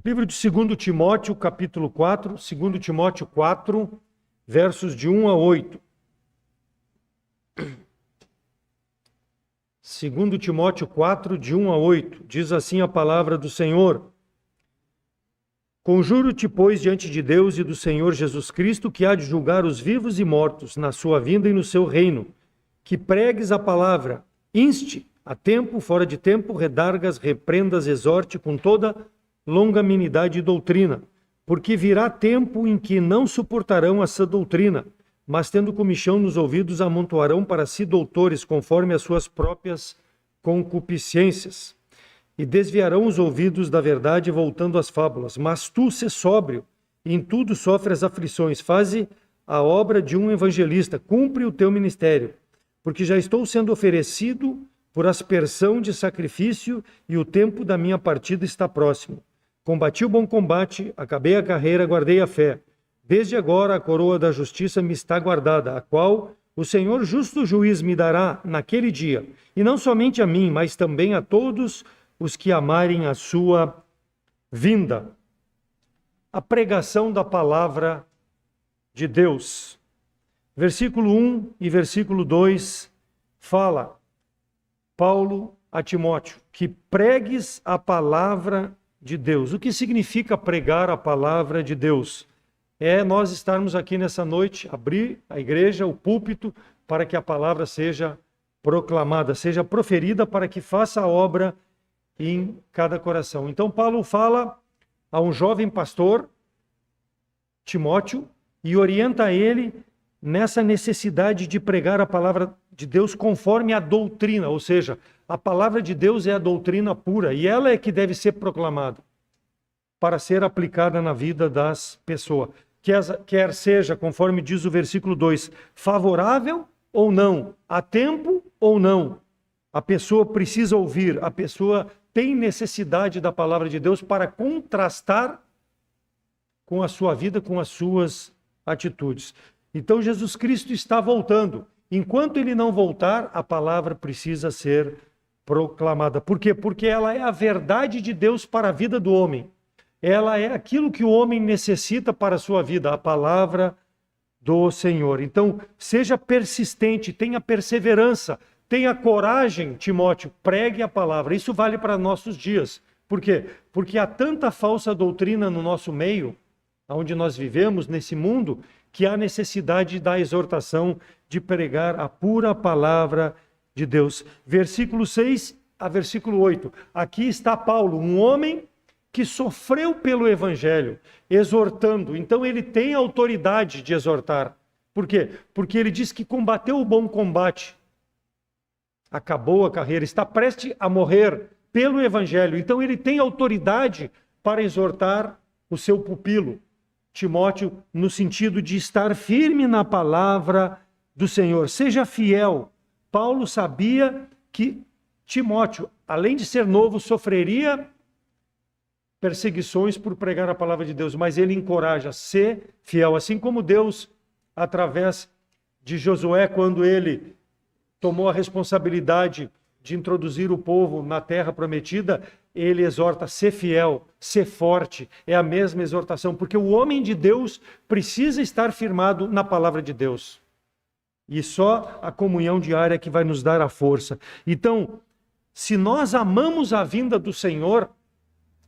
Livro de 2 Timóteo, capítulo 4, 2 Timóteo 4, versos de 1 a 8. 2 Timóteo 4, de 1 a 8, diz assim a palavra do Senhor: Conjuro-te, pois, diante de Deus e do Senhor Jesus Cristo, que há de julgar os vivos e mortos na sua vinda e no seu reino, que pregues a palavra, inste, a tempo, fora de tempo, redargas, reprendas, exorte com toda longanimidade e doutrina, porque virá tempo em que não suportarão essa doutrina, mas tendo comichão nos ouvidos, amontoarão para si doutores, conforme as suas próprias concupiscências, e desviarão os ouvidos da verdade, voltando às fábulas. Mas tu, sê sóbrio, e em tudo sofre as aflições, faze a obra de um evangelista, cumpre o teu ministério, porque já estou sendo oferecido por aspersão de sacrifício, e o tempo da minha partida está próximo. Combati o bom combate, acabei a carreira, guardei a fé. Desde agora a coroa da justiça me está guardada, a qual o Senhor justo juiz me dará naquele dia, e não somente a mim, mas também a todos os que amarem a sua vinda. A pregação da palavra de Deus. Versículo 1 e versículo 2 fala, Paulo a Timóteo, que pregues a palavra de Deus. O que significa pregar a palavra de Deus? É nós estarmos aqui nessa noite, abrir a igreja, o púlpito, para que a palavra seja proclamada, seja proferida, para que faça a obra em cada coração. Então Paulo fala a um jovem pastor, Timóteo, e orienta ele nessa necessidade de pregar a palavra de Deus conforme a doutrina, ou seja, a palavra de Deus é a doutrina pura e ela é que deve ser proclamada para ser aplicada na vida das pessoas. Quer seja, conforme diz o versículo 2, favorável ou não, a tempo ou não, a pessoa precisa ouvir, a pessoa tem necessidade da palavra de Deus para contrastar com a sua vida, com as suas atitudes. Então Jesus Cristo está voltando. Enquanto ele não voltar, a palavra precisa ser proclamada. Por quê? Porque ela é a verdade de Deus para a vida do homem. Ela é aquilo que o homem necessita para a sua vida, a palavra do Senhor. Então, seja persistente, tenha perseverança, tenha coragem, Timóteo, pregue a palavra. Isso vale para nossos dias. Por quê? Porque há tanta falsa doutrina no nosso meio, onde nós vivemos, nesse mundo, que há necessidade da exortação de pregar a pura palavra de Deus. Versículo 6 a versículo 8. Aqui está Paulo, um homem que sofreu pelo evangelho, exortando. Então ele tem autoridade de exortar. Por quê? Porque ele diz que combateu o bom combate, acabou a carreira, está prestes a morrer pelo evangelho. Então ele tem autoridade para exortar o seu pupilo, Timóteo, no sentido de estar firme na palavra do Senhor. Seja fiel. Paulo sabia que Timóteo, além de ser novo, sofreria perseguições por pregar a palavra de Deus, mas ele encoraja, ser fiel, assim como Deus, através de Josué, quando ele tomou a responsabilidade de introduzir o povo na terra prometida, ele exorta, ser fiel, ser forte, é a mesma exortação, porque o homem de Deus precisa estar firmado na palavra de Deus. E só a comunhão diária que vai nos dar a força. Então, se nós amamos a vinda do Senhor,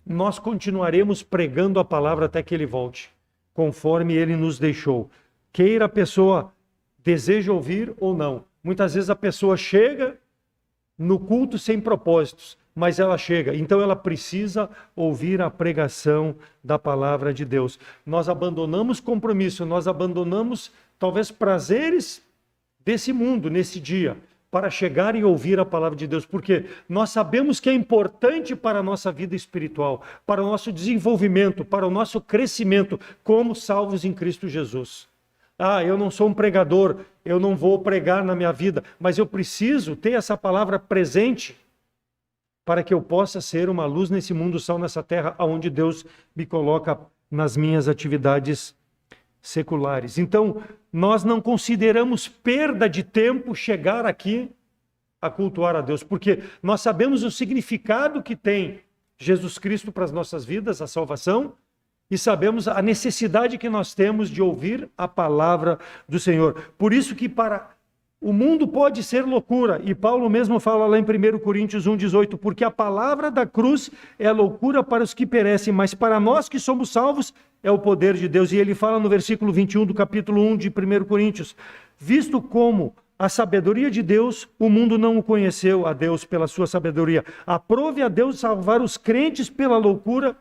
nós continuaremos pregando a palavra até que ele volte, conforme ele nos deixou. Queira a pessoa, deseja ouvir ou não. Muitas vezes a pessoa chega no culto sem propósitos, mas ela chega, então ela precisa ouvir a pregação da palavra de Deus. Nós abandonamos compromisso, nós abandonamos talvez prazeres desse mundo nesse dia, para chegar e ouvir a palavra de Deus, porque nós sabemos que é importante para a nossa vida espiritual, para o nosso desenvolvimento, para o nosso crescimento como salvos em Cristo Jesus. Eu não sou um pregador, eu não vou pregar na minha vida, mas eu preciso ter essa palavra presente para que eu possa ser uma luz nesse mundo, sal nessa terra, onde Deus me coloca nas minhas atividades seculares. Então, nós não consideramos perda de tempo chegar aqui a cultuar a Deus, porque nós sabemos o significado que tem Jesus Cristo para as nossas vidas, a salvação, e sabemos a necessidade que nós temos de ouvir a palavra do Senhor. Por isso que para o mundo pode ser loucura, e Paulo mesmo fala lá em 1 Coríntios 1,18, porque a palavra da cruz é loucura para os que perecem, mas para nós que somos salvos é o poder de Deus. E ele fala no versículo 21 do capítulo 1 de 1 Coríntios, visto como a sabedoria de Deus, o mundo não o conheceu a Deus pela sua sabedoria. Aprove a Deus salvar os crentes pela loucura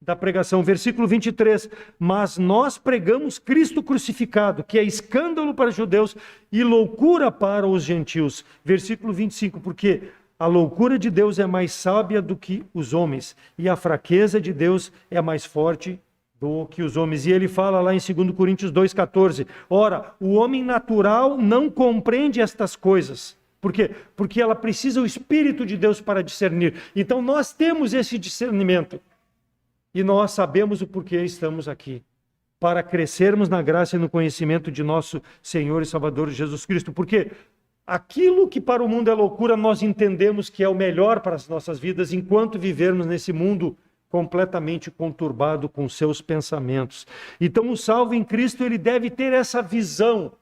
da pregação. Versículo 23, mas nós pregamos Cristo crucificado, que é escândalo para os judeus e loucura para os gentios. Versículo 25, porque a loucura de Deus é mais sábia do que os homens, e a fraqueza de Deus é mais forte do que os homens. E ele fala lá em 2 Coríntios 2,14, ora, o homem natural não compreende estas coisas. Por quê? Porque ela precisa do Espírito de Deus para discernir. Então nós temos esse discernimento. E nós sabemos o porquê estamos aqui. Para crescermos na graça e no conhecimento de nosso Senhor e Salvador Jesus Cristo. Porque aquilo que para o mundo é loucura, nós entendemos que é o melhor para as nossas vidas, enquanto vivermos nesse mundo completamente conturbado com seus pensamentos. Então o salvo em Cristo, ele deve ter essa visão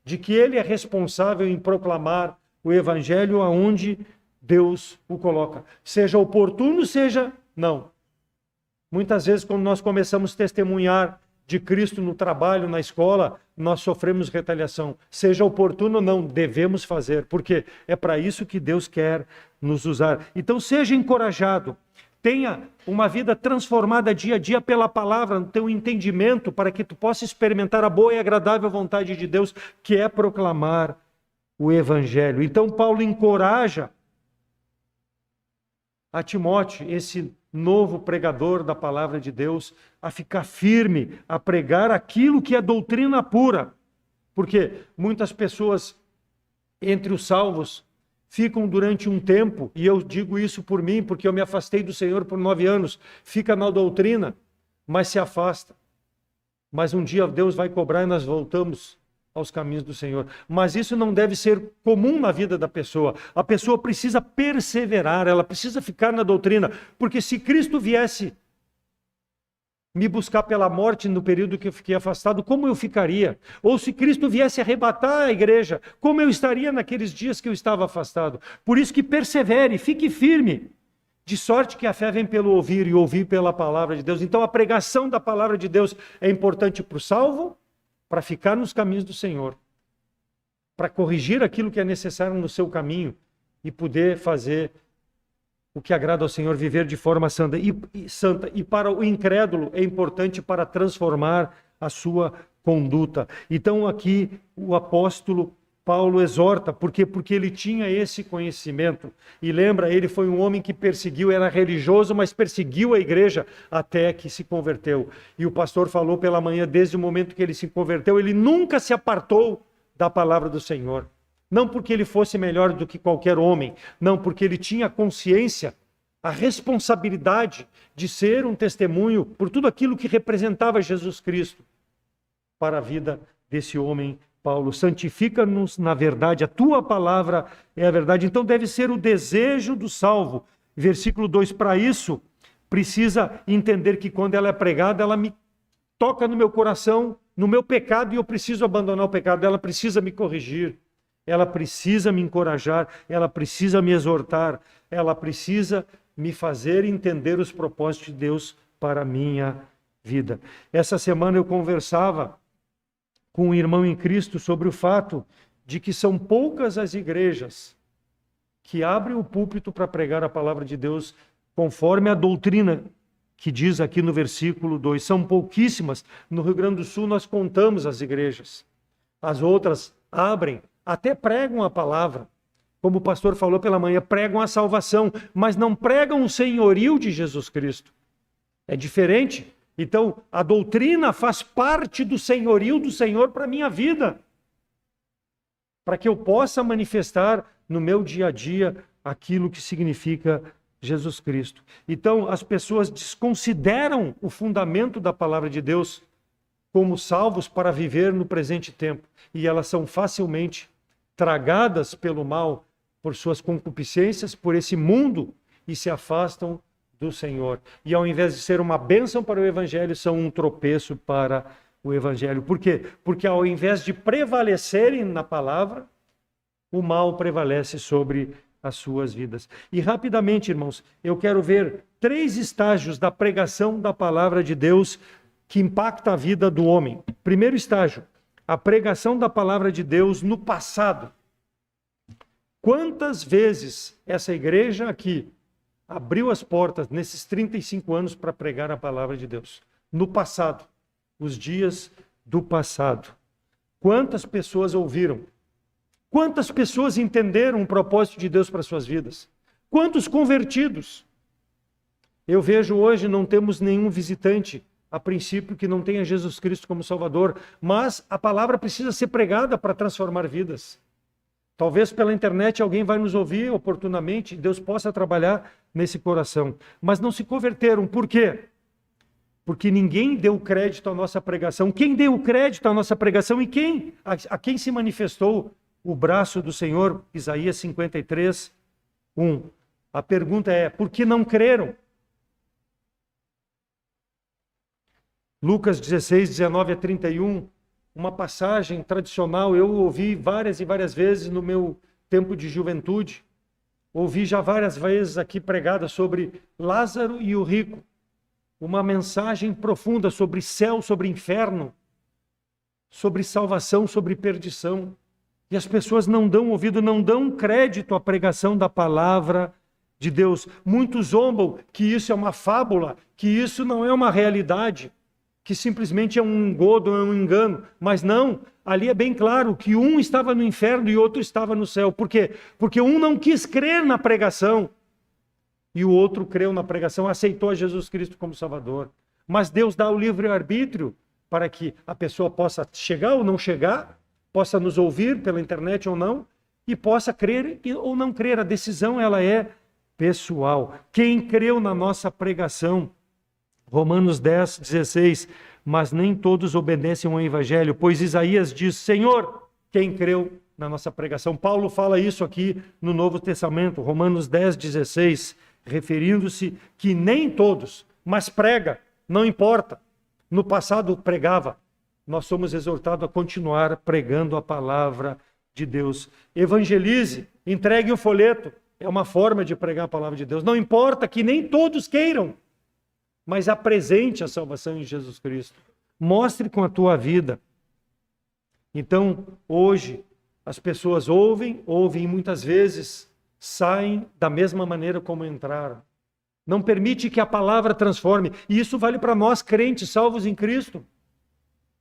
de que ele é responsável em proclamar o Evangelho aonde Deus o coloca. Seja oportuno, seja não. Muitas vezes, quando nós começamos a testemunhar de Cristo no trabalho, na escola, nós sofremos retaliação. Seja oportuno ou não, devemos fazer, porque é para isso que Deus quer nos usar. Então, seja encorajado, tenha uma vida transformada dia a dia pela palavra, no teu entendimento, para que tu possa experimentar a boa e agradável vontade de Deus, que é proclamar o Evangelho. Então, Paulo encoraja a Timóteo, esse novo pregador da palavra de Deus, a ficar firme, a pregar aquilo que é doutrina pura. Porque muitas pessoas entre os salvos ficam durante um tempo, e eu digo isso por mim, porque eu me afastei do Senhor por 9 anos, fica na doutrina, mas se afasta. Mas um dia Deus vai cobrar e nós voltamos aos caminhos do Senhor. Mas isso não deve ser comum na vida da pessoa. A pessoa precisa perseverar, ela precisa ficar na doutrina, porque se Cristo viesse me buscar pela morte no período que eu fiquei afastado, como eu ficaria? Ou se Cristo viesse arrebatar a igreja, como eu estaria naqueles dias que eu estava afastado? Por isso que persevere, fique firme, de sorte que a fé vem pelo ouvir e ouvir pela palavra de Deus. Então a pregação da palavra de Deus é importante para o salvo, para ficar nos caminhos do Senhor, para corrigir aquilo que é necessário no seu caminho e poder fazer o que agrada ao Senhor, viver de forma santa. E para o incrédulo é importante para transformar a sua conduta. Então aqui o apóstolo Paulo exorta, porque ele tinha esse conhecimento. E lembra, ele foi um homem que perseguiu, era religioso, mas perseguiu a igreja até que se converteu. E o pastor falou pela manhã, desde o momento que ele se converteu, ele nunca se apartou da palavra do Senhor. Não porque ele fosse melhor do que qualquer homem, não, porque ele tinha consciência, a responsabilidade de ser um testemunho por tudo aquilo que representava Jesus Cristo para a vida desse homem Paulo. Santifica-nos na verdade, a tua palavra é a verdade. Então deve ser o desejo do salvo. Versículo 2, para isso, precisa entender que quando ela é pregada, ela me toca no meu coração, no meu pecado, e eu preciso abandonar o pecado. Ela precisa me corrigir, ela precisa me encorajar, ela precisa me exortar, ela precisa me fazer entender os propósitos de Deus para a minha vida. Essa semana eu conversava com um irmão em Cristo sobre o fato de que são poucas as igrejas que abrem o púlpito para pregar a palavra de Deus conforme a doutrina que diz aqui no versículo 2. São pouquíssimas. No Rio Grande do Sul nós contamos as igrejas. As outras abrem, até pregam a palavra. Como o pastor falou pela manhã, pregam a salvação, mas não pregam o senhorio de Jesus Cristo. É diferente. Então, a doutrina faz parte do senhorio do Senhor para a minha vida. Para que eu possa manifestar no meu dia a dia aquilo que significa Jesus Cristo. Então, as pessoas desconsideram o fundamento da palavra de Deus como salvos para viver no presente tempo. E elas são facilmente tragadas pelo mal, por suas concupiscências, por esse mundo e se afastam do Senhor. E ao invés de ser uma bênção para o Evangelho, são um tropeço para o Evangelho. Por quê? Porque ao invés de prevalecerem na palavra, o mal prevalece sobre as suas vidas. E rapidamente, irmãos, eu quero ver 3 estágios da pregação da palavra de Deus que impacta a vida do homem. Primeiro estágio, a pregação da palavra de Deus no passado. Quantas vezes essa igreja aqui abriu as portas nesses 35 anos para pregar a palavra de Deus? No passado, os dias do passado. Quantas pessoas ouviram? Quantas pessoas entenderam o propósito de Deus para suas vidas? Quantos convertidos? Eu vejo hoje, não temos nenhum visitante, a princípio, que não tenha Jesus Cristo como Salvador, mas a palavra precisa ser pregada para transformar vidas. Talvez pela internet alguém vai nos ouvir oportunamente, Deus possa trabalhar nesse coração. Mas não se converteram. Por quê? Porque ninguém deu crédito à nossa pregação. Quem deu crédito à nossa pregação e a quem se manifestou o braço do Senhor? Isaías 53, 1. A pergunta é, por que não creram? Lucas 16, 19 a 31, uma passagem tradicional, eu ouvi várias e várias vezes no meu tempo de juventude. Ouvi já várias vezes aqui pregada sobre Lázaro e o rico. Uma mensagem profunda sobre céu, sobre inferno, sobre salvação, sobre perdição. E as pessoas não dão ouvido, não dão crédito à pregação da palavra de Deus. Muitos zombam que isso é uma fábula, que isso não é uma realidade, que simplesmente é um engodo, é um engano. Mas não, ali é bem claro que um estava no inferno e outro estava no céu. Por quê? Porque um não quis crer na pregação e o outro creu na pregação, aceitou a Jesus Cristo como Salvador. Mas Deus dá o livre-arbítrio para que a pessoa possa chegar ou não chegar, possa nos ouvir pela internet ou não, e possa crer ou não crer. A decisão ela é pessoal. Quem creu na nossa pregação? Romanos 10, 16. Mas nem todos obedecem ao Evangelho, pois Isaías diz, Senhor, quem creu na nossa pregação? Paulo fala isso aqui no Novo Testamento, Romanos 10, 16, referindo-se que nem todos, mas prega, não importa. No passado pregava. Nós somos exortados a continuar pregando a palavra de Deus. Evangelize, entregue o folheto. É uma forma de pregar a palavra de Deus. Não importa que nem todos queiram, mas apresente a salvação em Jesus Cristo. Mostre com a tua vida. Então, hoje, as pessoas ouvem e muitas vezes saem da mesma maneira como entraram. Não permite que a palavra transforme. E isso vale para nós, crentes, salvos em Cristo.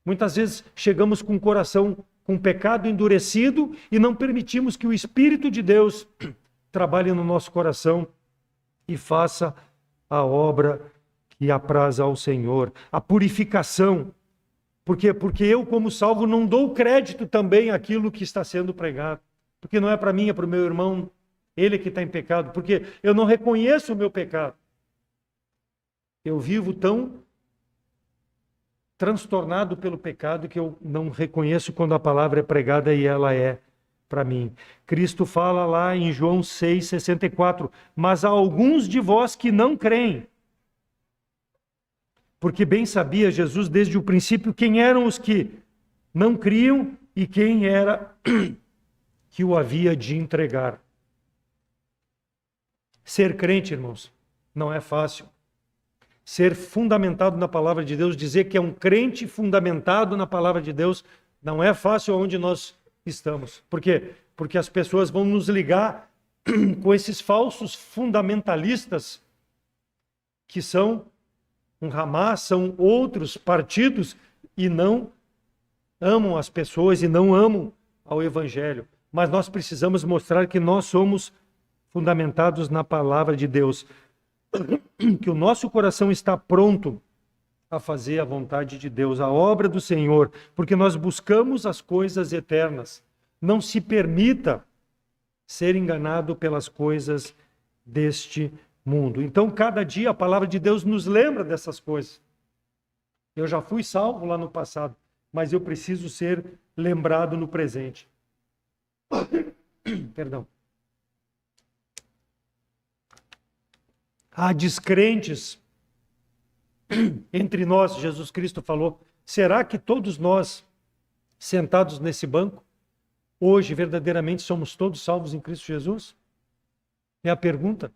Muitas vezes chegamos com o coração com pecado endurecido e não permitimos que o Espírito de Deus trabalhe no nosso coração e faça a obra que apraz ao Senhor. A purificação. Por quê? Porque eu, como salvo, não dou crédito também àquilo que está sendo pregado. Porque não é para mim, é para o meu irmão, ele que está em pecado. Porque eu não reconheço o meu pecado. Eu vivo tão transtornado pelo pecado que eu não reconheço quando a palavra é pregada e ela é para mim. Cristo fala lá em João 6,64, mas há alguns de vós que não creem. Porque bem sabia Jesus desde o princípio quem eram os que não criam e quem era que o havia de entregar. Ser crente, irmãos, não é fácil. Ser fundamentado na palavra de Deus, dizer que é um crente fundamentado na palavra de Deus, não é fácil onde nós estamos. Por quê? Porque as pessoas vão nos ligar com esses falsos fundamentalistas que são um Hamas, são outros partidos e não amam as pessoas e não amam ao Evangelho. Mas nós precisamos mostrar que nós somos fundamentados na palavra de Deus. Que o nosso coração está pronto a fazer a vontade de Deus, a obra do Senhor, porque nós buscamos as coisas eternas. Não se permita ser enganado pelas coisas deste mundo. Então, cada dia a palavra de Deus nos lembra dessas coisas. Eu já fui salvo lá no passado, mas eu preciso ser lembrado no presente. Perdão. Há descrentes entre nós, Jesus Cristo falou. Será que todos nós, sentados nesse banco, hoje verdadeiramente somos todos salvos em Cristo Jesus? É a pergunta.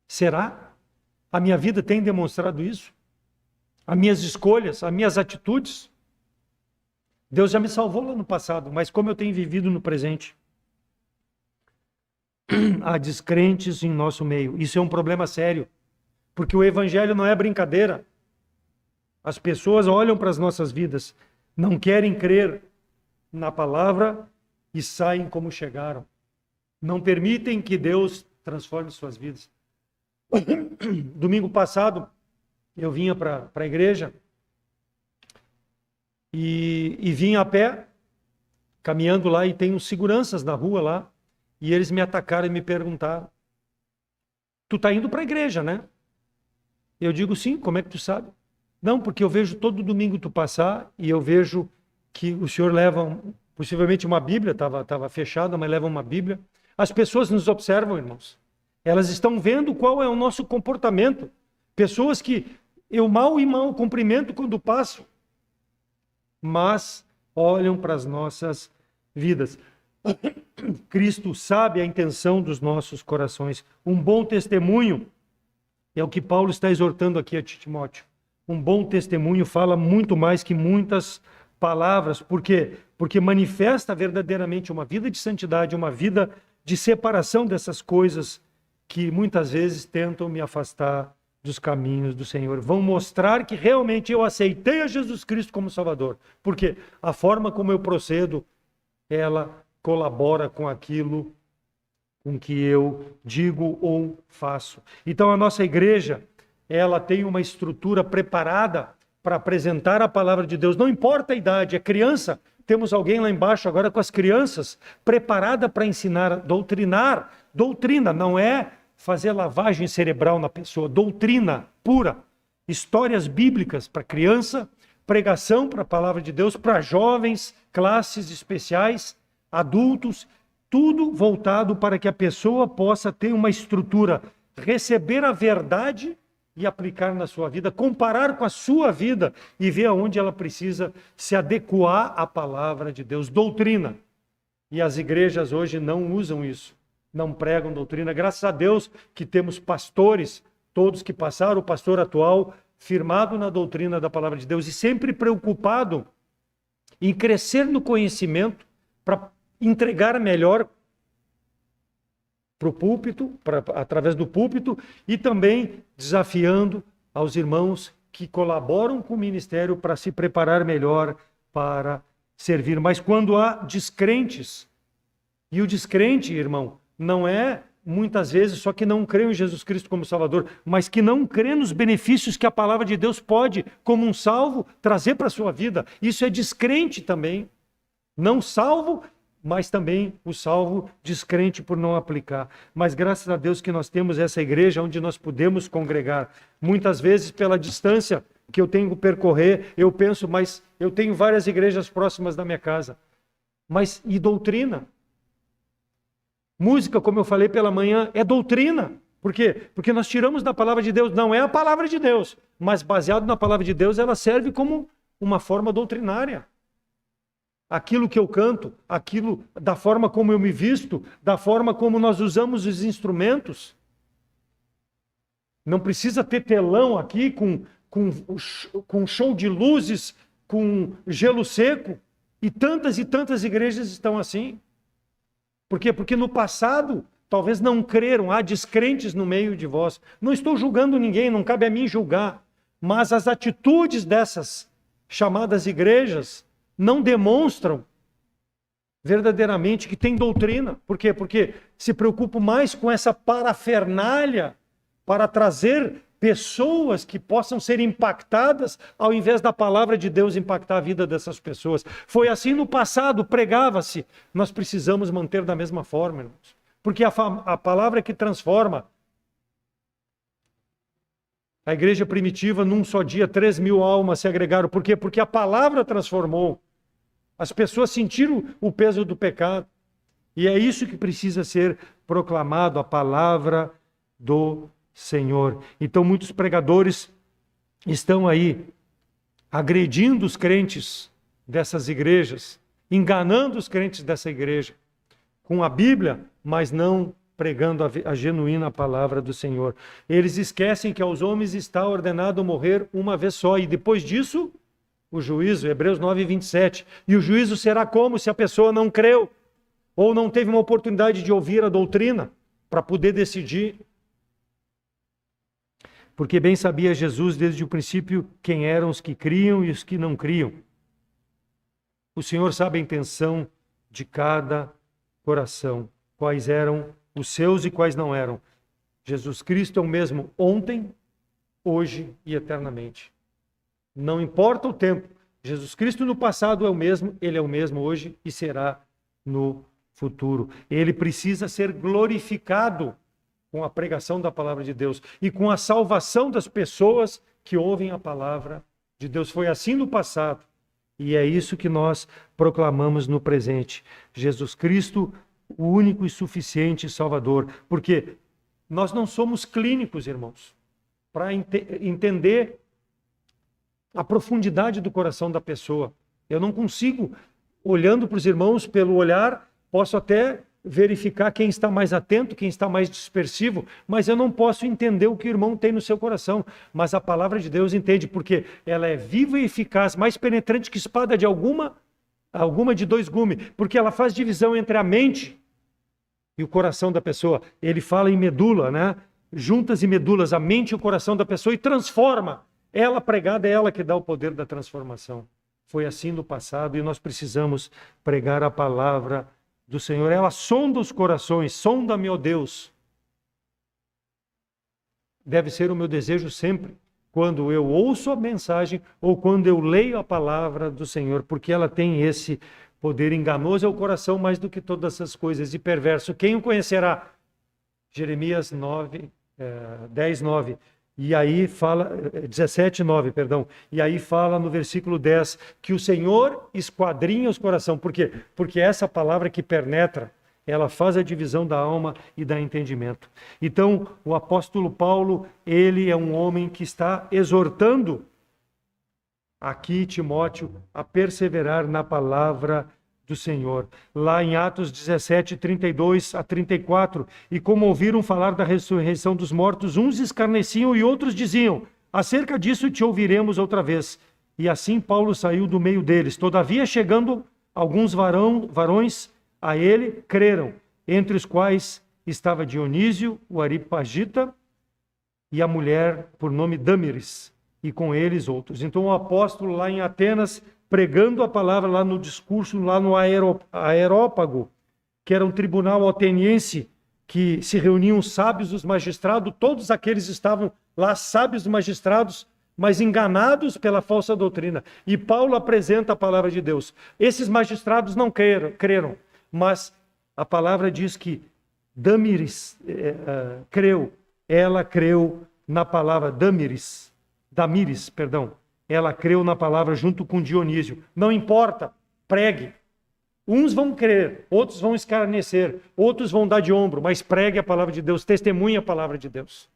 Será? A minha vida tem demonstrado isso? As minhas escolhas, as minhas atitudes? Deus já me salvou lá no passado, mas como eu tenho vivido no presente? Há descrentes em nosso meio. Isso é um problema sério, porque o evangelho não é brincadeira. As pessoas olham para as nossas vidas, não querem crer na palavra e saem como chegaram. Não permitem que Deus transforme suas vidas. Domingo passado, eu vinha para a igreja e vinha a pé, caminhando lá, e tem uns seguranças na rua lá, e eles me atacaram e me perguntaram: tu tá indo para a igreja, né? Eu digo: sim. Como é que tu sabe? Não, porque eu vejo todo domingo tu passar e eu vejo que o senhor leva possivelmente uma Bíblia, estava fechada, mas leva uma Bíblia. As pessoas nos observam, irmãos. Elas estão vendo qual é o nosso comportamento. Pessoas que eu mal cumprimento quando passo, mas olham para as nossas vidas. Cristo sabe a intenção dos nossos corações. Um bom testemunho é o que Paulo está exortando aqui a Timóteo. Um bom testemunho fala muito mais que muitas palavras. Por quê? Porque manifesta verdadeiramente uma vida de santidade, uma vida de separação dessas coisas que muitas vezes tentam me afastar dos caminhos do Senhor. Vão mostrar que realmente eu aceitei a Jesus Cristo como Salvador. Porque a forma como eu procedo, ela colabora com aquilo com que eu digo ou faço. Então a nossa igreja, ela tem uma estrutura preparada para apresentar a palavra de Deus. Não importa a idade, é criança. Temos alguém lá embaixo agora com as crianças, preparada para ensinar, doutrinar. Doutrina não é fazer lavagem cerebral na pessoa, doutrina pura. Histórias bíblicas para criança, pregação para a palavra de Deus, para jovens, classes especiais, adultos, tudo voltado para que a pessoa possa ter uma estrutura, receber a verdade e aplicar na sua vida, comparar com a sua vida e ver aonde ela precisa se adequar à palavra de Deus. Doutrina. E as igrejas hoje não usam isso, não pregam doutrina. Graças a Deus que temos pastores, todos que passaram, o pastor atual, firmado na doutrina da palavra de Deus e sempre preocupado em crescer no conhecimento para entregar melhor para o púlpito, através do púlpito, e também desafiando aos irmãos que colaboram com o ministério para se preparar melhor para servir. Mas quando há descrentes, e o descrente, irmão, não é muitas vezes só que não crê em Jesus Cristo como Salvador, mas que não crê nos benefícios que a palavra de Deus pode, como um salvo, trazer para a sua vida. Isso é descrente também. Não salvo, mas também o salvo descrente por não aplicar. Mas graças a Deus que nós temos essa igreja onde nós podemos congregar. Muitas vezes, pela distância que eu tenho que percorrer, eu penso, mas eu tenho várias igrejas próximas da minha casa. Mas e doutrina? Música, como eu falei pela manhã, é doutrina. Por quê? Porque nós tiramos da palavra de Deus, não é a palavra de Deus, mas baseado na palavra de Deus, ela serve como uma forma doutrinária. Aquilo que eu canto, aquilo da forma como eu me visto, da forma como nós usamos os instrumentos. Não precisa ter telão aqui com show de luzes, com gelo seco. E tantas igrejas estão assim. Por quê? Porque no passado, talvez não creram, há descrentes no meio de vós. Não estou julgando ninguém, não cabe a mim julgar. Mas as atitudes dessas chamadas igrejas não demonstram verdadeiramente que tem doutrina. Por quê? Porque se preocupam mais com essa parafernália para trazer pessoas que possam ser impactadas ao invés da palavra de Deus impactar a vida dessas pessoas. Foi assim no passado, pregava-se. Nós precisamos manter da mesma forma, irmãos. Porque a palavra que transforma. A igreja primitiva, num só dia, 3.000 almas se agregaram. Por quê? Porque a palavra transformou. As pessoas sentiram o peso do pecado. E é isso que precisa ser proclamado, a palavra do Senhor. Então muitos pregadores estão aí agredindo os crentes dessas igrejas, enganando os crentes dessa igreja com a Bíblia, mas não pregando a genuína palavra do Senhor. Eles esquecem que aos homens está ordenado morrer uma vez só, e depois disso, o juízo, Hebreus 9:27. E o juízo será como se a pessoa não creu, ou não teve uma oportunidade de ouvir a doutrina, para poder decidir. Porque bem sabia Jesus desde o princípio quem eram os que criam e os que não criam. O Senhor sabe a intenção de cada coração, quais eram os seus e quais não eram. Jesus Cristo é o mesmo ontem, hoje e eternamente. Não importa o tempo. Jesus Cristo no passado é o mesmo, Ele é o mesmo hoje e será no futuro. Ele precisa ser glorificado com a pregação da palavra de Deus e com a salvação das pessoas que ouvem a palavra de Deus. Foi assim no passado e é isso que nós proclamamos no presente. Jesus Cristo, o único e suficiente Salvador. Porque nós não somos clínicos, irmãos, para entender a profundidade do coração da pessoa. Eu não consigo, olhando para os irmãos pelo olhar, posso até verificar quem está mais atento, quem está mais dispersivo, mas eu não posso entender o que o irmão tem no seu coração. Mas a palavra de Deus entende, porque ela é viva e eficaz, mais penetrante que espada de alguma de dois gumes, porque ela faz divisão entre a mente e o coração da pessoa. Ele fala em medula, né? Juntas e medulas, a mente e o coração da pessoa, e transforma. Ela pregada é ela que dá o poder da transformação. Foi assim no passado e nós precisamos pregar a palavra do Senhor. Ela sonda os corações, sonda-me, ó Deus. Deve ser o meu desejo sempre, quando eu ouço a mensagem ou quando eu leio a palavra do Senhor, porque ela tem esse poder. Enganoso é o coração mais do que todas essas coisas, e perverso. Quem o conhecerá? Jeremias 10:9. E aí fala, 17:9, perdão. E aí fala no versículo 10 que o Senhor esquadrinha os corações. Por quê? Porque essa palavra que penetra, ela faz a divisão da alma e da entendimento. Então, o apóstolo Paulo, ele é um homem que está exortando aqui Timóteo a perseverar na palavra do Senhor. Lá em Atos 17:32-34, e como ouviram falar da ressurreição dos mortos, uns escarneciam e outros diziam: acerca disso te ouviremos outra vez. E assim Paulo saiu do meio deles. Todavia, chegando alguns varões a ele, creram, entre os quais estava Dionísio, o Areopagita, e a mulher por nome Dâmaris, e com eles outros. Então o apóstolo lá em Atenas, pregando a palavra lá no discurso, lá no Areópago, que era um tribunal ateniense, que se reuniam os sábios, os magistrados, todos aqueles estavam lá, sábios magistrados, mas enganados pela falsa doutrina. E Paulo apresenta a palavra de Deus. Esses magistrados não creram, mas a palavra diz que Dâmaris creu. Ela creu na palavra Damíris, perdão. Ela creu na palavra junto com Dionísio. Não importa, pregue. Uns vão crer, outros vão escarnecer, outros vão dar de ombro, mas pregue a palavra de Deus, testemunhe a palavra de Deus.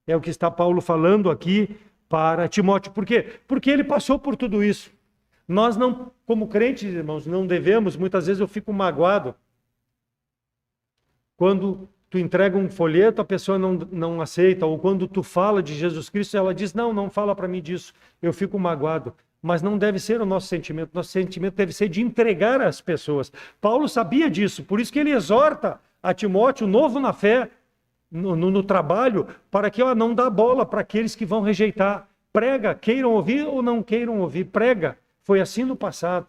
É o que está Paulo falando aqui para Timóteo. Por quê? Porque ele passou por tudo isso. Nós não, como crentes, irmãos, não devemos, muitas vezes eu fico magoado quando tu entrega um folheto, a pessoa não aceita, ou quando tu fala de Jesus Cristo, ela diz, não fala para mim disso, eu fico magoado. Mas não deve ser o nosso sentimento deve ser de entregar às pessoas. Paulo sabia disso, por isso que ele exorta a Timóteo, novo na fé, no trabalho, para que não dá bola para aqueles que vão rejeitar. Prega, queiram ouvir ou não queiram ouvir, prega. Foi assim no passado.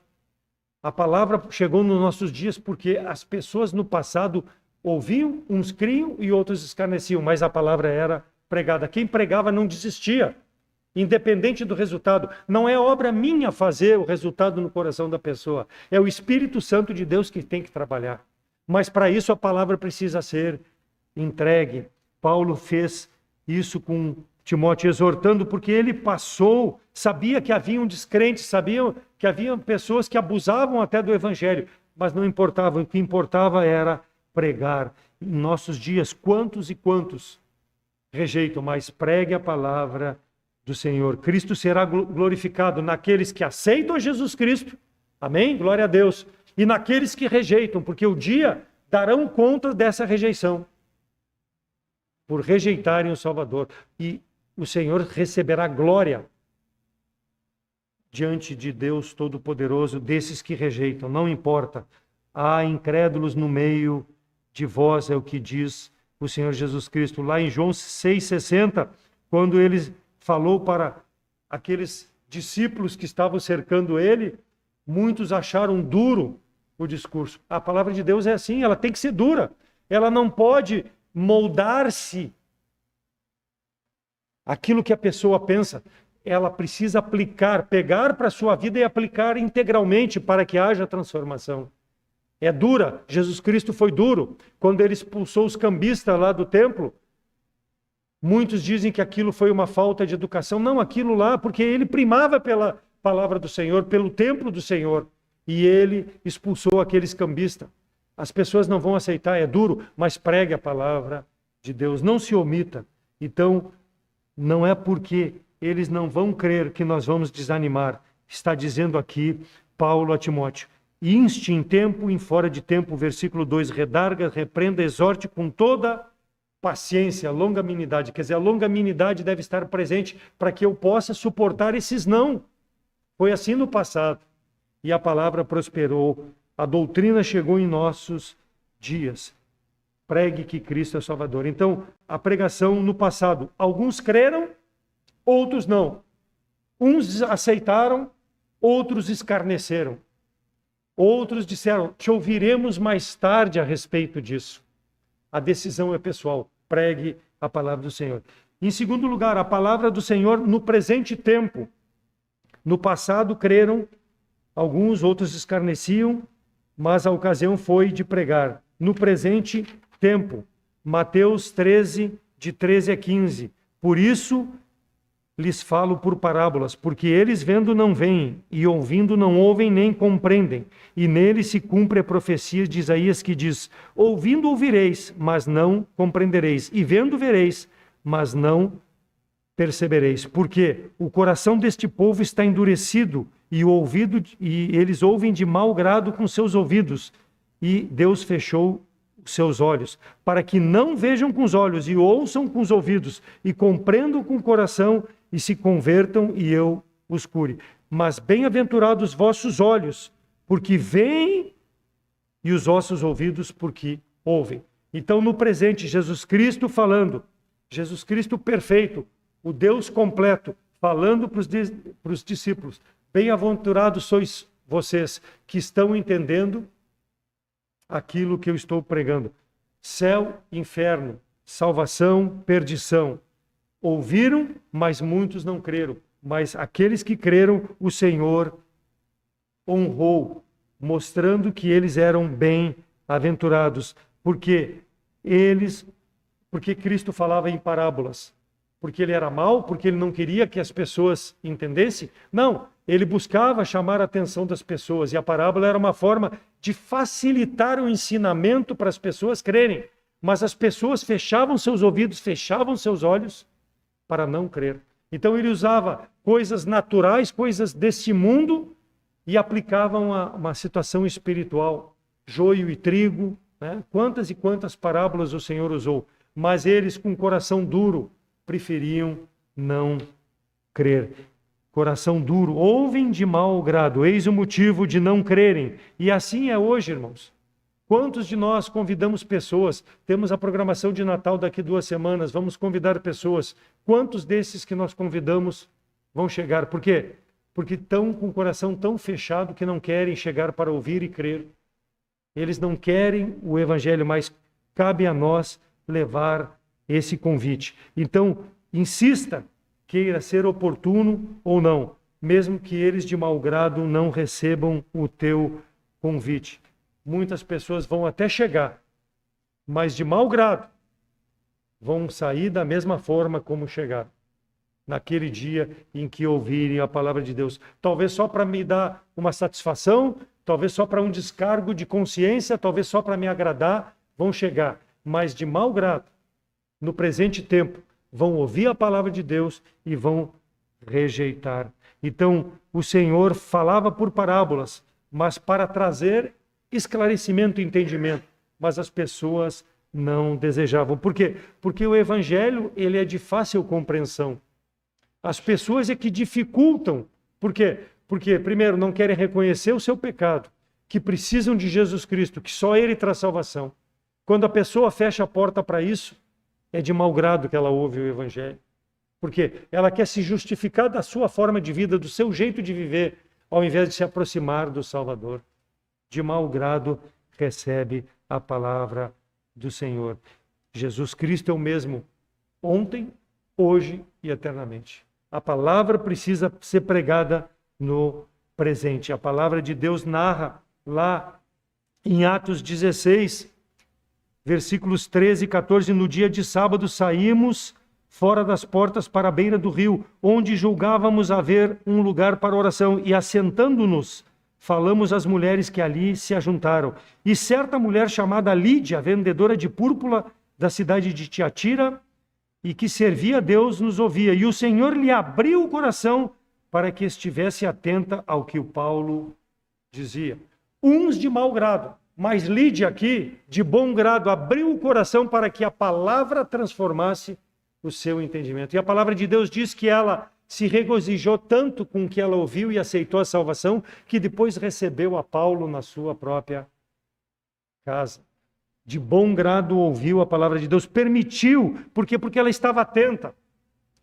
A palavra chegou nos nossos dias porque as pessoas no passado ouviam, uns criam e outros escarneciam, mas a palavra era pregada. Quem pregava não desistia, independente do resultado. Não é obra minha fazer o resultado no coração da pessoa. É o Espírito Santo de Deus que tem que trabalhar. Mas para isso a palavra precisa ser entregue. Paulo fez isso com Timóteo, exortando, porque ele passou, sabia que haviam descrentes, sabia que haviam pessoas que abusavam até do evangelho, mas não importava, o que importava era pregar. Em nossos dias, quantos e quantos rejeitam, mas pregue a palavra do Senhor. Cristo será glorificado naqueles que aceitam Jesus Cristo, amém? Glória a Deus. E naqueles que rejeitam, porque o dia darão conta dessa rejeição, por rejeitarem o Salvador. E o Senhor receberá glória diante de Deus Todo-Poderoso desses que rejeitam, não importa. Há incrédulos no meio de vós, é o que diz o Senhor Jesus Cristo. Lá em João 6,60, quando ele falou para aqueles discípulos que estavam cercando ele, muitos acharam duro o discurso. A palavra de Deus é assim, ela tem que ser dura. Ela não pode moldar-se aquilo que a pessoa pensa. Ela precisa aplicar, pegar para a sua vida e aplicar integralmente para que haja transformação. É dura. Jesus Cristo foi duro. Quando ele expulsou os cambistas lá do templo, muitos dizem que aquilo foi uma falta de educação. Não, aquilo lá, porque ele primava pela palavra do Senhor, pelo templo do Senhor. E ele expulsou aqueles cambistas. As pessoas não vão aceitar, é duro, mas pregue a palavra de Deus. Não se omita. Então, não é porque eles não vão crer que nós vamos desanimar. Está dizendo aqui Paulo a Timóteo. Inste em tempo e em fora de tempo, versículo 2, redarga, repreenda, exorte com toda paciência, longanimidade. Quer dizer, a longanimidade deve estar presente para que eu possa suportar esses não. Foi assim no passado. E a palavra prosperou. A doutrina chegou em nossos dias. Pregue que Cristo é o Salvador. Então, a pregação no passado, alguns creram, outros não. Uns aceitaram, outros escarneceram. Outros disseram, te ouviremos mais tarde a respeito disso. A decisão é pessoal. Pregue a palavra do Senhor. Em segundo lugar, a palavra do Senhor no presente tempo. No passado creram, alguns, outros escarneciam, mas a ocasião foi de pregar. No presente tempo, Mateus 13, de 13 a 15. Por isso lhes falo por parábolas, porque eles vendo não veem, e ouvindo não ouvem nem compreendem. E nele se cumpre a profecia de Isaías que diz, ouvindo ouvireis, mas não compreendereis, e vendo vereis, mas não percebereis. Porque o coração deste povo está endurecido, e eles ouvem de mau grado com seus ouvidos, e Deus fechou os seus olhos, para que não vejam com os olhos, e ouçam com os ouvidos, e compreendam com o coração, e se convertam, e eu os cure. Mas bem-aventurados vossos olhos, porque veem, e os vossos ouvidos, porque ouvem. Então, no presente, Jesus Cristo falando, Jesus Cristo perfeito, o Deus completo, falando para os discípulos, bem-aventurados sois vocês que estão entendendo aquilo que eu estou pregando. Céu, inferno, salvação, perdição. Ouviram, mas muitos não creram. Mas aqueles que creram, o Senhor honrou, mostrando que eles eram bem-aventurados. Porque Cristo falava em parábolas. Porque ele era mau? Porque ele não queria que as pessoas entendessem? Não, ele buscava chamar a atenção das pessoas. E a parábola era uma forma de facilitar o ensinamento para as pessoas crerem. Mas as pessoas fechavam seus ouvidos, fechavam seus olhos para não crer. Então ele usava coisas naturais, coisas deste mundo, e aplicavam a uma situação espiritual. Joio e trigo, né? Quantas e quantas parábolas o Senhor usou. Mas eles, com coração duro, preferiam não crer. Coração duro, ouvem de mau grado, eis o motivo de não crerem. E assim é hoje, irmãos. Quantos de nós convidamos pessoas? Temos a programação de Natal daqui 2 semanas, vamos convidar pessoas. Quantos desses que nós convidamos vão chegar? Por quê? Porque estão com o coração tão fechado que não querem chegar para ouvir e crer. Eles não querem o Evangelho, mas cabe a nós levar esse convite. Então, insista, queira ser oportuno ou não, mesmo que eles de mau grado não recebam o teu convite. Muitas pessoas vão até chegar, mas de mau grado vão sair da mesma forma como chegaram, naquele dia em que ouvirem a palavra de Deus. Talvez só para me dar uma satisfação, talvez só para um descargo de consciência, talvez só para me agradar, vão chegar, mas de mau grado, no presente tempo, vão ouvir a palavra de Deus e vão rejeitar. Então, o Senhor falava por parábolas, mas para trazer esclarecimento e entendimento. Mas as pessoas não desejavam. Por quê? Porque o evangelho, ele é de fácil compreensão. As pessoas é que dificultam. Por quê? Porque, primeiro, não querem reconhecer o seu pecado, que precisam de Jesus Cristo, que só Ele traz salvação. Quando a pessoa fecha a porta para isso, é de mau grado que ela ouve o evangelho. Porque ela quer se justificar da sua forma de vida, do seu jeito de viver, ao invés de se aproximar do Salvador. De mau grado recebe a palavra do Senhor. Jesus Cristo é o mesmo ontem, hoje e eternamente. A palavra precisa ser pregada no presente. A palavra de Deus narra lá em Atos 16, versículos 13 e 14, no dia de sábado saímos fora das portas para a beira do rio, onde julgávamos haver um lugar para oração, e assentando-nos, falamos às mulheres que ali se ajuntaram. E certa mulher chamada Lídia, vendedora de púrpura da cidade de Tiatira, e que servia a Deus, nos ouvia. E o Senhor lhe abriu o coração para que estivesse atenta ao que o Paulo dizia. Uns de mau grado, mas Lídia aqui, de bom grado, abriu o coração para que a palavra transformasse o seu entendimento. E a palavra de Deus diz que ela se regozijou tanto com o que ela ouviu e aceitou a salvação, que depois recebeu a Paulo na sua própria casa. De bom grado ouviu a palavra de Deus, permitiu, porque ela estava atenta.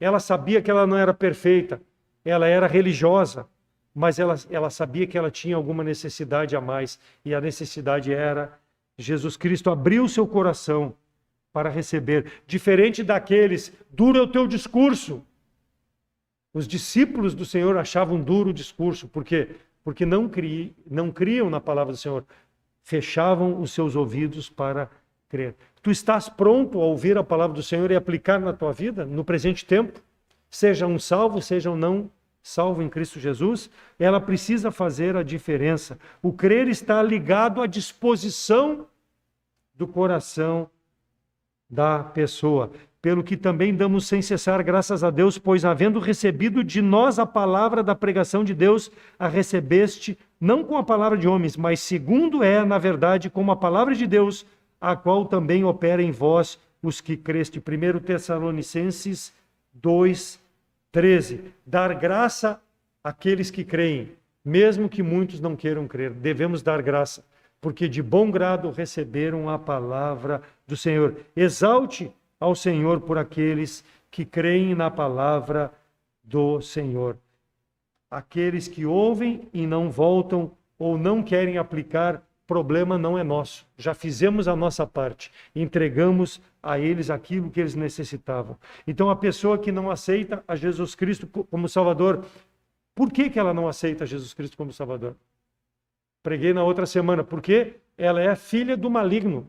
Ela sabia que ela não era perfeita, ela era religiosa, mas ela sabia que ela tinha alguma necessidade a mais, e a necessidade era Jesus Cristo abriu seu coração para receber. Diferente daqueles, duro é o teu discurso. Os discípulos do Senhor achavam duro o discurso. Por quê? Porque não criam na palavra do Senhor. Fechavam os seus ouvidos para crer. Tu estás pronto a ouvir a palavra do Senhor e aplicar na tua vida, no presente tempo? Seja um salvo, seja um não salvo em Cristo Jesus, ela precisa fazer a diferença. O crer está ligado à disposição do coração da pessoa, pelo que também damos sem cessar graças a Deus, pois havendo recebido de nós a palavra da pregação de Deus, a recebeste não com a palavra de homens, mas segundo é, na verdade, como a palavra de Deus, a qual também opera em vós os que creste. 1 Tessalonicenses 2:13. Dar graça àqueles que creem, mesmo que muitos não queiram crer. Devemos dar graça, porque de bom grado receberam a palavra do Senhor. Exalte ao Senhor por aqueles que creem na palavra do Senhor. Aqueles que ouvem e não voltam ou não querem aplicar, problema não é nosso. Já fizemos a nossa parte, entregamos a eles aquilo que eles necessitavam. Então a pessoa que não aceita a Jesus Cristo como Salvador, por que ela não aceita Jesus Cristo como Salvador? Preguei na outra semana, porque ela é filha do maligno.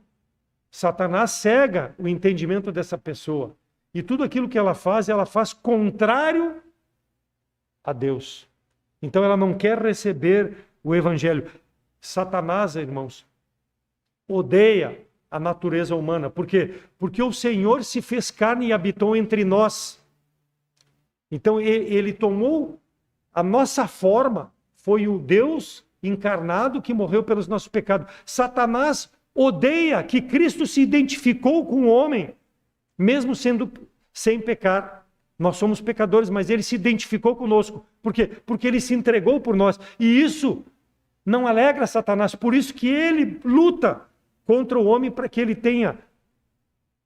Satanás cega o entendimento dessa pessoa. E tudo aquilo que ela faz contrário a Deus. Então ela não quer receber o evangelho. Satanás, irmãos, odeia a natureza humana. Por quê? Porque o Senhor se fez carne e habitou entre nós. Então ele tomou a nossa forma, foi o Deus encarnado que morreu pelos nossos pecados. Satanás odeia que Cristo se identificou com o homem, mesmo sendo sem pecar. Nós somos pecadores, mas ele se identificou conosco. Por quê? Porque ele se entregou por nós. E isso não alegra Satanás. Por isso que ele luta contra o homem, para que ele tenha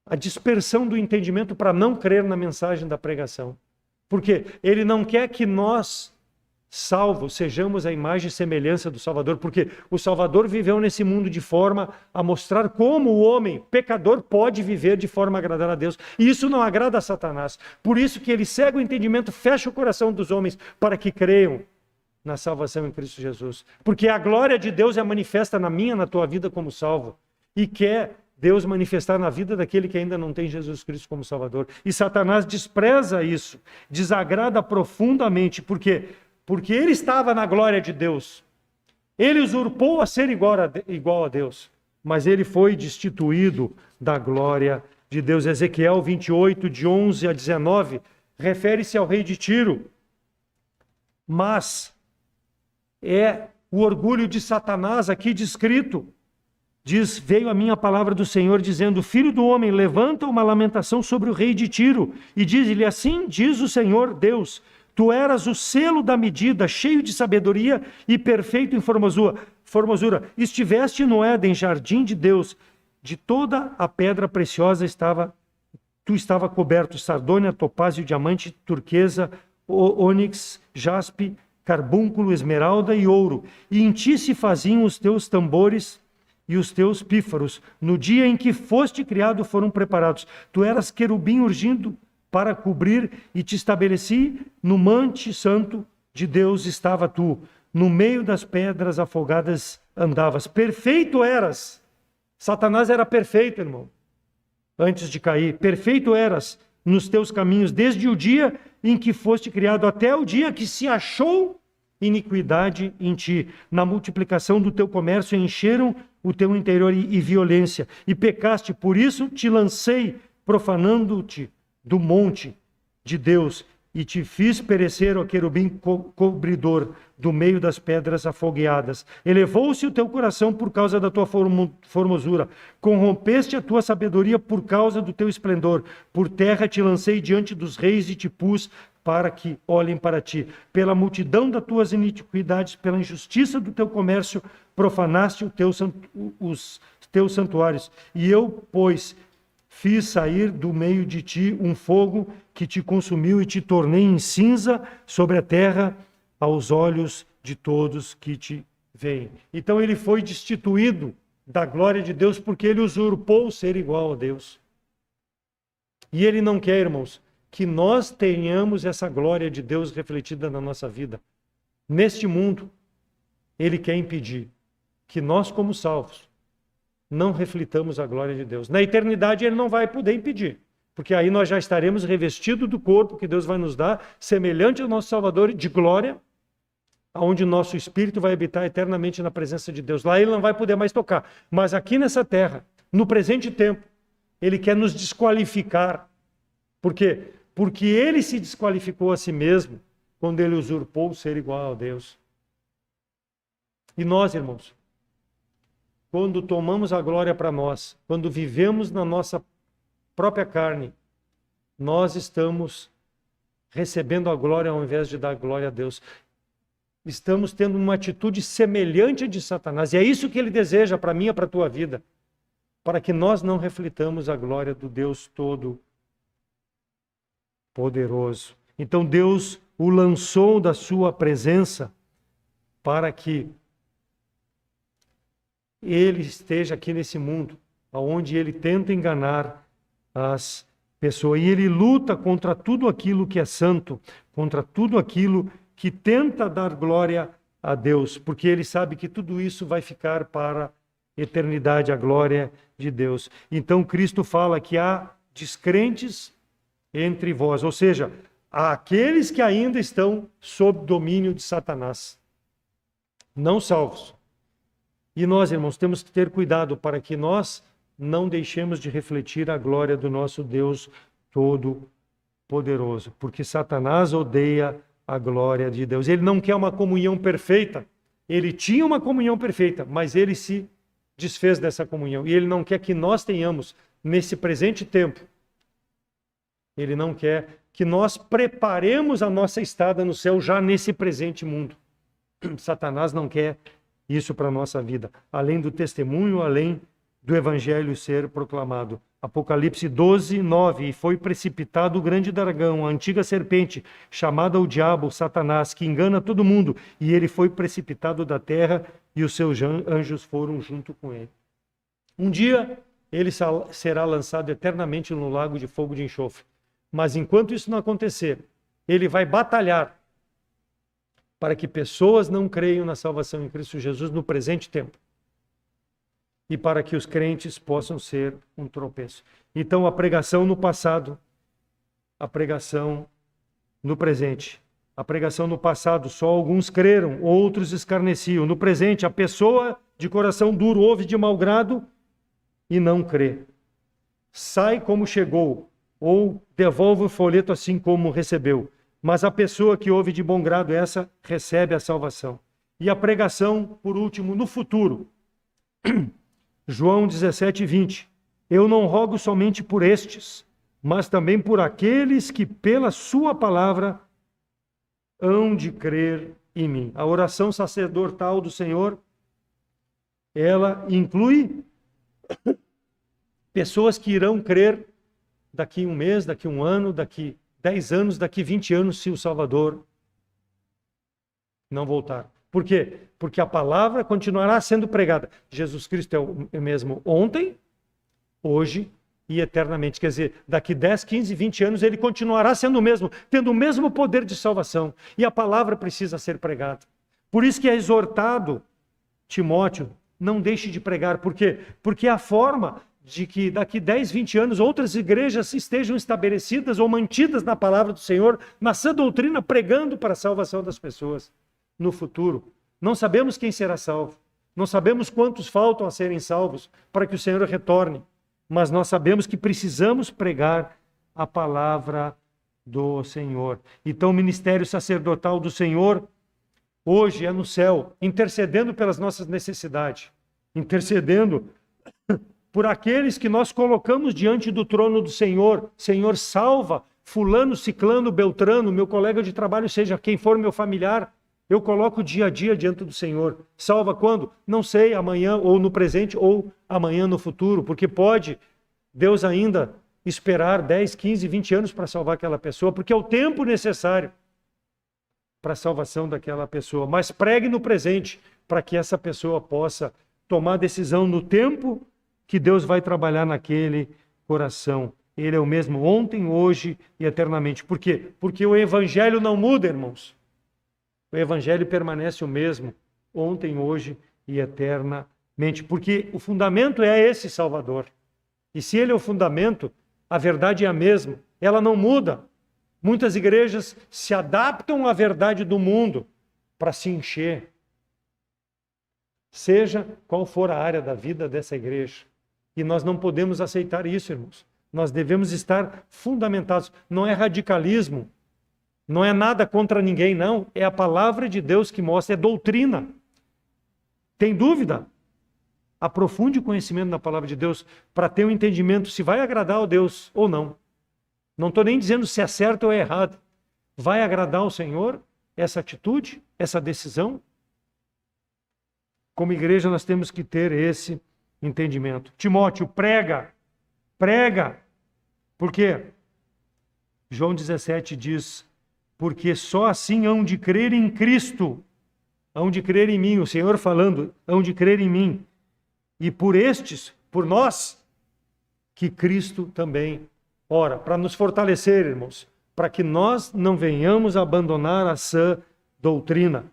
a dispersão do entendimento para não crer na mensagem da pregação. Porque ele não quer que nós, salvos, sejamos a imagem e semelhança do Salvador, porque o Salvador viveu nesse mundo de forma a mostrar como o homem pecador pode viver de forma a agradar a Deus. E isso não agrada a Satanás. Por isso que ele cega o entendimento, fecha o coração dos homens para que creiam na salvação em Cristo Jesus. Porque a glória de Deus é manifesta na minha, na tua vida como salvo. E quer Deus manifestar na vida daquele que ainda não tem Jesus Cristo como Salvador. E Satanás despreza isso, desagrada profundamente. Por quê? Porque ele estava na glória de Deus. Ele usurpou a ser igual a Deus. Mas ele foi destituído da glória de Deus. Ezequiel 28, de 11 a 19, refere-se ao rei de Tiro. Mas é o orgulho de Satanás aqui descrito. Diz, veio a minha palavra do Senhor dizendo, filho do homem, levanta uma lamentação sobre o rei de Tiro e diz-lhe, assim diz o Senhor Deus, tu eras o selo da medida, cheio de sabedoria e perfeito em formosura. Estiveste no Éden, jardim de Deus, de toda a pedra preciosa tu estava coberto, sardônia, topázio, diamante, turquesa, ônix, jaspe, carbúnculo, esmeralda e ouro. E em ti se faziam os teus tambores e os teus pífaros. No dia em que foste criado foram preparados. Tu eras querubim urgindo para cobrir e te estabeleci no monte santo de Deus estava tu. No meio das pedras afogadas andavas. Perfeito eras. Satanás era perfeito, irmão. Antes de cair. Perfeito eras nos teus caminhos, desde o dia em que foste criado até o dia que se achou iniquidade em ti. Na multiplicação do teu comércio encheram o teu interior e violência. E pecaste, por isso te lancei, profanando-te do monte de Deus, e te fiz perecer, ó querubim cobridor, do meio das pedras afogueadas. Elevou-se o teu coração por causa da tua formosura. Corrompeste a tua sabedoria por causa do teu esplendor. Por terra te lancei diante dos reis e te pus para que olhem para ti. Pela multidão das tuas iniquidades, pela injustiça do teu comércio, profanaste os teus santuários. E eu, pois, fiz sair do meio de ti um fogo que te consumiu e te tornei em cinza sobre a terra aos olhos de todos que te veem. Então ele foi destituído da glória de Deus porque ele usurpou o ser igual a Deus. E ele não quer, irmãos, que nós tenhamos essa glória de Deus refletida na nossa vida. Neste mundo, ele quer impedir que nós, como salvos, não reflitamos a glória de Deus. Na eternidade ele não vai poder impedir, porque aí nós já estaremos revestidos do corpo que Deus vai nos dar, semelhante ao nosso Salvador, de glória, onde o nosso espírito vai habitar eternamente na presença de Deus. Lá ele não vai poder mais tocar. Mas aqui nessa terra, no presente tempo, ele quer nos desqualificar. Por quê? Porque ele se desqualificou a si mesmo quando ele usurpou o ser igual a Deus. E nós, irmãos, quando tomamos a glória para nós, quando vivemos na nossa própria carne, nós estamos recebendo a glória ao invés de dar glória a Deus. Estamos tendo uma atitude semelhante a de Satanás. E é isso que ele deseja para mim e para a tua vida. Para que nós não reflitamos a glória do Deus Todo-Poderoso. Então Deus o lançou da sua presença para que ele esteja aqui nesse mundo, onde ele tenta enganar as pessoas. E ele luta contra tudo aquilo que é santo, contra tudo aquilo que tenta dar glória a Deus, porque ele sabe que tudo isso vai ficar para a eternidade, a glória de Deus. Então Cristo fala que há descrentes entre vós, ou seja, há aqueles que ainda estão sob domínio de Satanás, não salvos. E nós, irmãos, temos que ter cuidado para que nós não deixemos de refletir a glória do nosso Deus Todo-Poderoso, porque Satanás odeia a glória de Deus. Ele não quer uma comunhão perfeita. Ele tinha uma comunhão perfeita, mas ele se desfez dessa comunhão. E ele não quer que nós tenhamos, nesse presente tempo, ele não quer que nós preparemos a nossa estada no céu já nesse presente mundo. Satanás não quer isso para a nossa vida, além do testemunho, além do evangelho ser proclamado. Apocalipse 12, 9, e foi precipitado o grande dragão, a antiga serpente, chamada o diabo, Satanás, que engana todo mundo, e ele foi precipitado da terra, e os seus anjos foram junto com ele. Um dia, ele será lançado eternamente no lago de fogo de enxofre. Mas enquanto isso não acontecer, ele vai batalhar para que pessoas não creiam na salvação em Cristo Jesus no presente tempo. E para que os crentes possam ser um tropeço. Então, a pregação no passado, a pregação no presente. A pregação no passado, só alguns creram, outros escarneciam. No presente, a pessoa de coração duro ouve de mau grado e não crê. sai como chegou, ou devolve o folheto assim como recebeu. Mas a pessoa que ouve de bom grado essa, recebe a salvação. E a pregação, por último, no futuro. João 17:20. Eu não rogo somente por estes, mas também por aqueles que pela sua palavra hão de crer em mim. A oração sacerdotal do Senhor, ela inclui pessoas que irão crer daqui um mês, daqui um ano, daqui 10 anos, daqui 20 anos, se o Salvador não voltar. Por quê? Porque a palavra continuará sendo pregada. Jesus Cristo é o mesmo ontem, hoje e eternamente. Quer dizer, daqui 10, 15, 20 anos ele continuará sendo o mesmo, tendo o mesmo poder de salvação. E a palavra precisa ser pregada. Por isso que é exortado Timóteo, não deixe de pregar. Por quê? Porque a forma de que daqui 10, 20 anos outras igrejas estejam estabelecidas ou mantidas na palavra do Senhor, na sã doutrina, pregando para a salvação das pessoas no futuro. Não sabemos quem será salvo. Não sabemos quantos faltam a serem salvos para que o Senhor retorne. Mas nós sabemos que precisamos pregar a palavra do Senhor. Então o ministério sacerdotal do Senhor hoje é no céu, intercedendo pelas nossas necessidades, intercedendo por aqueles que nós colocamos diante do trono do Senhor. Senhor, salva fulano, ciclano, beltrano, meu colega de trabalho, seja quem for meu familiar. Eu coloco dia a dia diante do Senhor. Salva quando? Não sei, amanhã ou no presente ou amanhã no futuro, porque pode Deus ainda esperar 10, 15, 20 anos para salvar aquela pessoa, porque é o tempo necessário para a salvação daquela pessoa. Mas pregue no presente para que essa pessoa possa tomar decisão no tempo que Deus vai trabalhar naquele coração. Ele é o mesmo ontem, hoje e eternamente. Por quê? Porque o Evangelho não muda, irmãos. O Evangelho permanece o mesmo ontem, hoje e eternamente. Porque o fundamento é esse Salvador. E se ele é o fundamento, a verdade é a mesma. Ela não muda. Muitas igrejas se adaptam à verdade do mundo para se encher. Seja qual for a área da vida dessa igreja. E nós não podemos aceitar isso, irmãos. Nós devemos estar fundamentados. Não é radicalismo. Não é nada contra ninguém, não. É a palavra de Deus que mostra, é doutrina. Tem dúvida? Aprofunde o conhecimento da palavra de Deus para ter um entendimento se vai agradar a Deus ou não. Não estou nem dizendo se é certo ou é errado. Vai agradar ao Senhor essa atitude, essa decisão? Como igreja nós temos que ter esse entendimento. Timóteo, prega. Por quê? João 17 diz, porque só assim hão de crer em Cristo, hão de crer em mim, o Senhor falando, hão de crer em mim. E por estes, por nós, que Cristo também ora, para nos fortalecer, irmãos, para que nós não venhamos a abandonar a sã doutrina.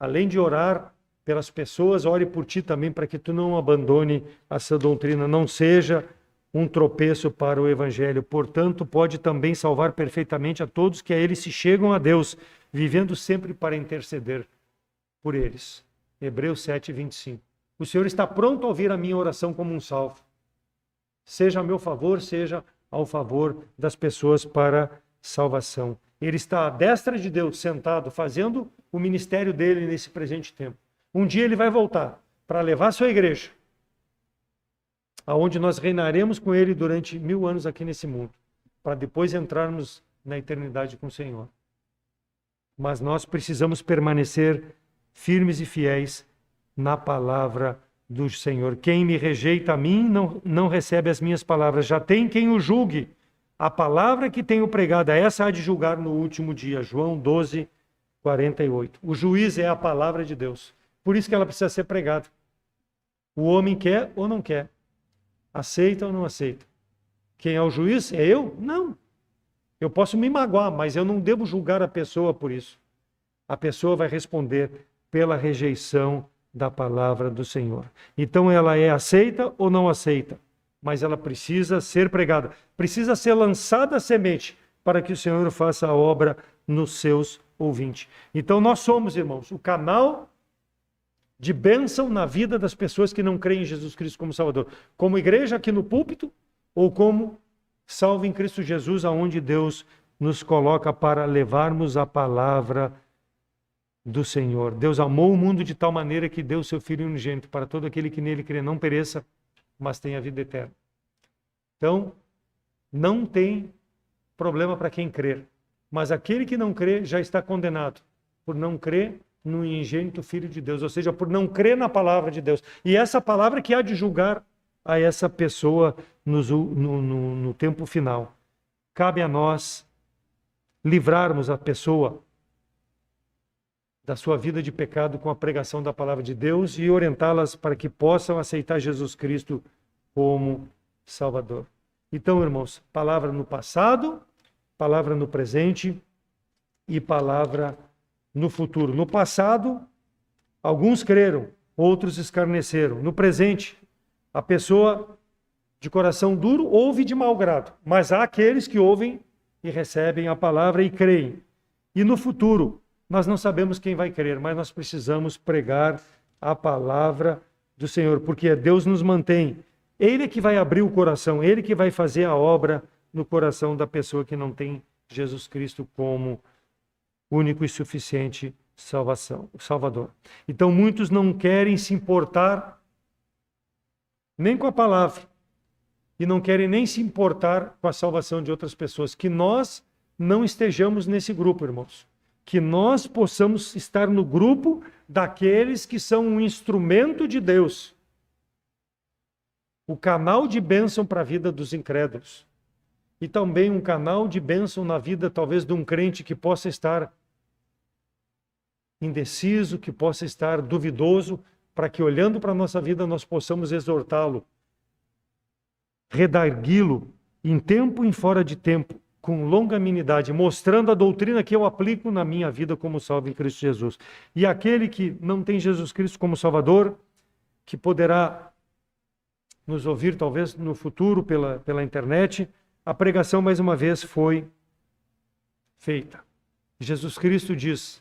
Além de orar pelas pessoas, ore por ti também, para que tu não abandone a sã doutrina, não seja um tropeço para o Evangelho. Portanto, pode também salvar perfeitamente a todos que a ele se chegam a Deus, vivendo sempre para interceder por eles. Hebreus 7, 25. O Senhor está pronto a ouvir a minha oração como um salvo. Seja a meu favor, seja ao favor das pessoas para salvação. Ele está à destra de Deus, sentado, fazendo o ministério dele nesse presente tempo. Um dia ele vai voltar para levar a sua igreja, aonde nós reinaremos com ele durante 1000 anos aqui nesse mundo, para depois entrarmos na eternidade com o Senhor. Mas nós precisamos permanecer firmes e fiéis na palavra do Senhor. Quem me rejeita a mim não recebe as minhas palavras. Já tem quem o julgue. A palavra que tenho pregado, essa há de julgar no último dia. João 12, 48. O juiz é a palavra de Deus. Por isso que ela precisa ser pregada. O homem quer ou não quer. Aceita ou não aceita. Quem é o juiz? É eu? Não. Eu posso me magoar, mas eu não devo julgar a pessoa por isso. A pessoa vai responder pela rejeição da palavra do Senhor. Então ela é aceita ou não aceita, mas ela precisa ser pregada, precisa ser lançada a semente para que o Senhor faça a obra nos seus ouvintes. Então nós somos, irmãos, o canal de bênção na vida das pessoas que não creem em Jesus Cristo como Salvador. Como igreja aqui no púlpito, ou como salvo em Cristo Jesus, aonde Deus nos coloca para levarmos a palavra do Senhor. Deus amou o mundo de tal maneira que deu o seu Filho unigênito para todo aquele que nele crê, não pereça, mas tenha vida eterna. Então, não tem problema para quem crer, mas aquele que não crê já está condenado por não crer no unigênito Filho de Deus, ou seja, por não crer na palavra de Deus. E essa palavra que há de julgar a essa pessoa no tempo final. Cabe a nós livrarmos a pessoa da sua vida de pecado com a pregação da palavra de Deus e orientá-las para que possam aceitar Jesus Cristo como Salvador. Então, irmãos, palavra no passado, palavra no presente e palavra no futuro. No passado, alguns creram, outros escarneceram. No presente, a pessoa de coração duro ouve de mau grado, mas há aqueles que ouvem e recebem a palavra e creem. E no futuro, nós não sabemos quem vai crer, mas nós precisamos pregar a palavra do Senhor, porque Deus nos mantém. Ele é que vai abrir o coração, Ele que vai fazer a obra no coração da pessoa que não tem Jesus Cristo como único e suficiente Salvador. Então, muitos não querem se importar nem com a palavra e não querem nem se importar com a salvação de outras pessoas. Que nós não estejamos nesse grupo, irmãos. Que nós possamos estar no grupo daqueles que são um instrumento de Deus. O canal de bênção para a vida dos incrédulos. E também um canal de bênção na vida, talvez, de um crente que possa estar indeciso, que possa estar duvidoso, para que, olhando para a nossa vida, nós possamos exortá-lo, redargui-lo em tempo e fora de tempo, com longanimidade, mostrando a doutrina que eu aplico na minha vida como salvo em Cristo Jesus. E aquele que não tem Jesus Cristo como Salvador, que poderá nos ouvir talvez no futuro pela internet, a pregação mais uma vez foi feita. Jesus Cristo diz: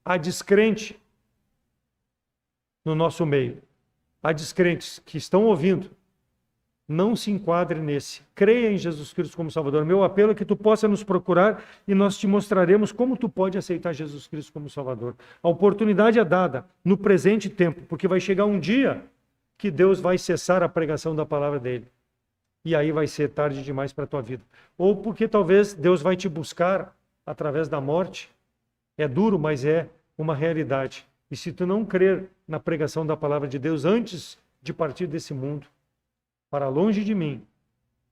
há descrente no nosso meio. Há descrentes que estão ouvindo. Não se enquadre nesse. Creia em Jesus Cristo como Salvador. Meu apelo é que tu possa nos procurar e nós te mostraremos como tu pode aceitar Jesus Cristo como Salvador. A oportunidade é dada no presente tempo, porque vai chegar um dia que Deus vai cessar a pregação da palavra dele. E aí vai ser tarde demais para a tua vida. Ou porque talvez Deus vai te buscar através da morte. É duro, mas é uma realidade. E se tu não crer na pregação da palavra de Deus antes de partir desse mundo, para longe de mim,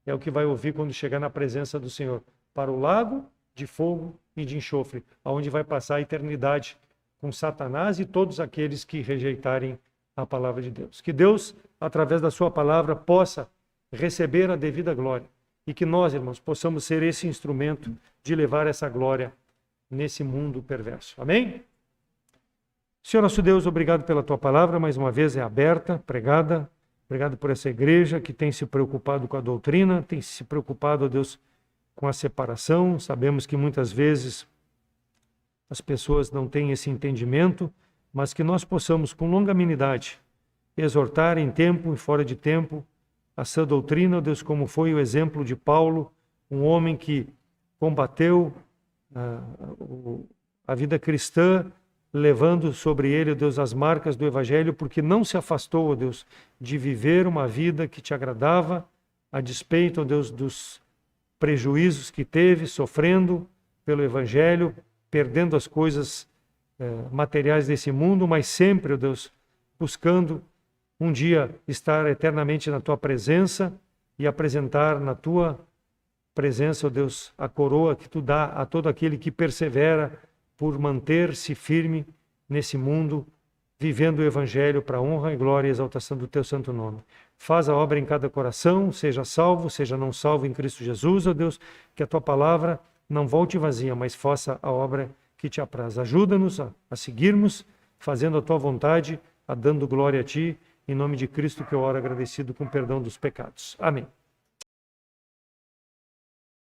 é o que vai ouvir quando chegar na presença do Senhor, para o lago de fogo e de enxofre, aonde vai passar a eternidade com Satanás e todos aqueles que rejeitarem a palavra de Deus. Que Deus, através da sua palavra, possa receber a devida glória e que nós, irmãos, possamos ser esse instrumento de levar essa glória nesse mundo perverso. Amém? Senhor nosso Deus, obrigado pela tua palavra, mais uma vez é aberta, pregada. Obrigado por essa igreja que tem se preocupado com a doutrina, tem se preocupado, ó Deus, com a separação. Sabemos que muitas vezes as pessoas não têm esse entendimento, mas que nós possamos, com longanimidade, exortar em tempo e fora de tempo a sã doutrina, ó Deus, como foi o exemplo de Paulo, um homem que combateu a vida cristã, levando sobre ele, ó Deus, as marcas do Evangelho, porque não se afastou, ó Deus, de viver uma vida que te agradava, a despeito, ó Deus, dos prejuízos que teve, sofrendo pelo Evangelho, perdendo as coisas materiais desse mundo, mas sempre, ó Deus, buscando um dia estar eternamente na tua presença e apresentar na tua presença, ó Deus, a coroa que tu dá a todo aquele que persevera por manter-se firme nesse mundo, vivendo o Evangelho para a honra e glória e exaltação do teu santo nome. Faz a obra em cada coração, seja salvo, seja não salvo em Cristo Jesus, ó Deus, que a tua palavra não volte vazia, mas faça a obra que te apraz. Ajuda-nos a seguirmos, fazendo a tua vontade, dando glória a ti, em nome de Cristo que eu oro agradecido com perdão dos pecados. Amém.